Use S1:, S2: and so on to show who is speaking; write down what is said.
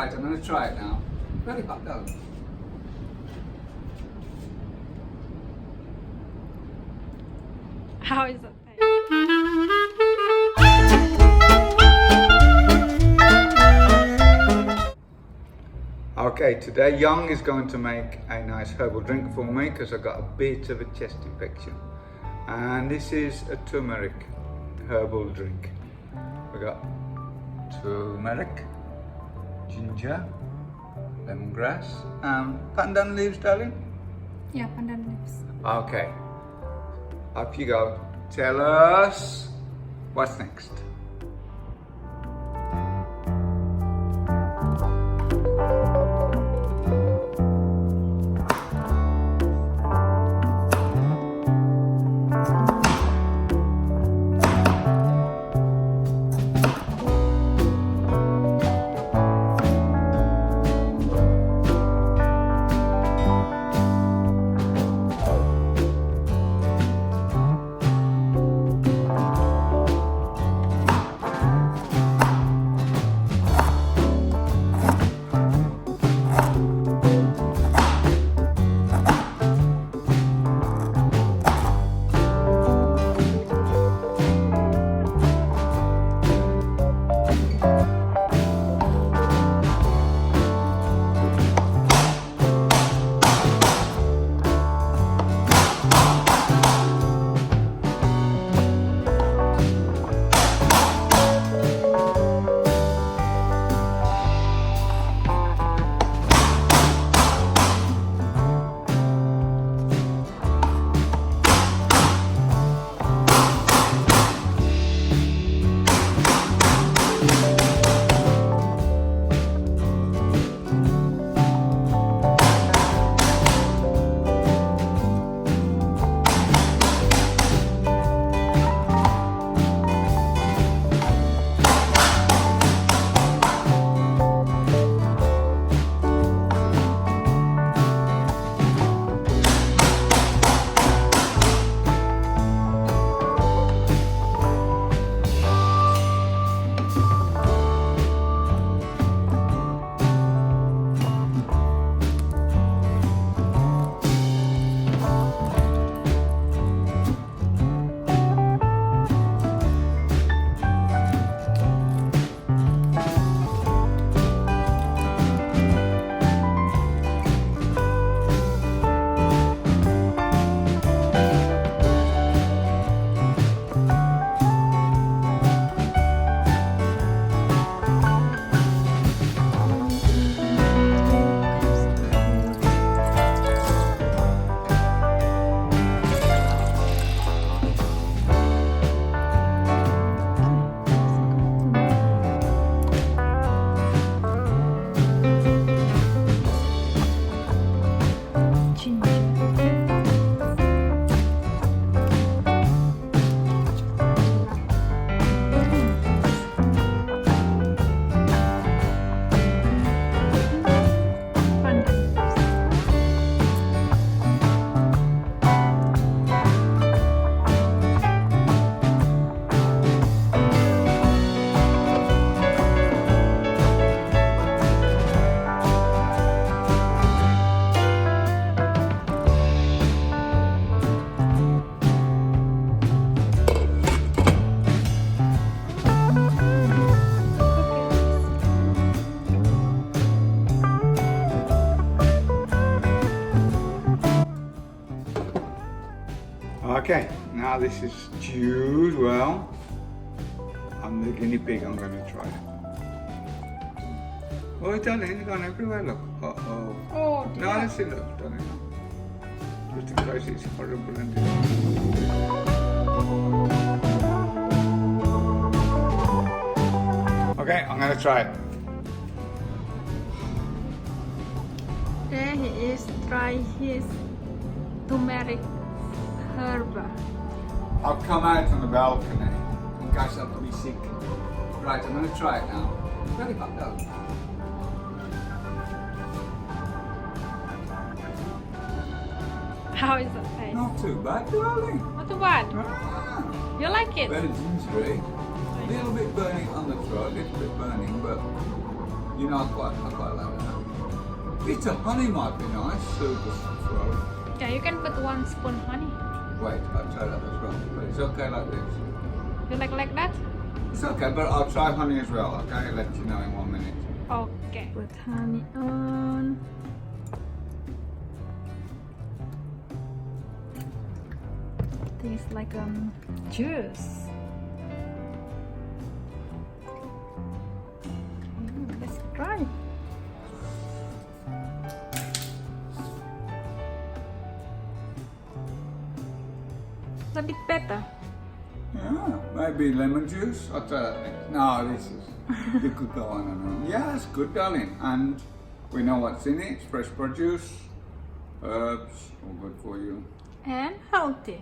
S1: Right, I'm going to try it now. Very hot though.
S2: How is it?
S1: Okay, today Young is going to make a nice herbal drink for me because I got a bit of a chest infection. And this is a turmeric herbal drink. We got turmeric, ginger, lemongrass, and pandan leaves, darling?
S2: Yeah, pandan leaves.
S1: Okay, up you go. Tell us what's next. Okay, now this is stewed well. I'm the guinea pig, I'm going to try it. Oh, darling, it's gone everywhere, look. Uh-oh.
S2: Oh,
S1: No,
S2: dear.
S1: let's see, look, darling. Just in case it's horrible and Okay, I'm going to try it.
S2: There he is, try his turmeric herbal.
S1: I've come out on the balcony in case I've got me sick. Right, I'm going to try it now. Very hot though.
S2: How is it taste?
S1: Not too bad, darling.
S2: Not too bad.
S1: Ah,
S2: You like it?
S1: very gingery. A little bit burning on the throat, a little bit burning, but You know, I quite like that. Bit of honey might be nice, soothe the throat.
S2: Yeah, you can put 1 spoon honey.
S1: Wait, I'll try that as well. But it's okay like this.
S2: You like that?
S1: It's okay, but I'll try honey as well, okay? I'll let you know in 1 minute.
S2: Okay. Put honey on. Tastes like juice. Let's try. A bit better.
S1: Yeah, maybe lemon juice. I'll try that next. No, this is, you could go on and on. Yeah, it's good, darling. And we know what's in it. It's fresh produce, herbs, all good for you.
S2: And healthy.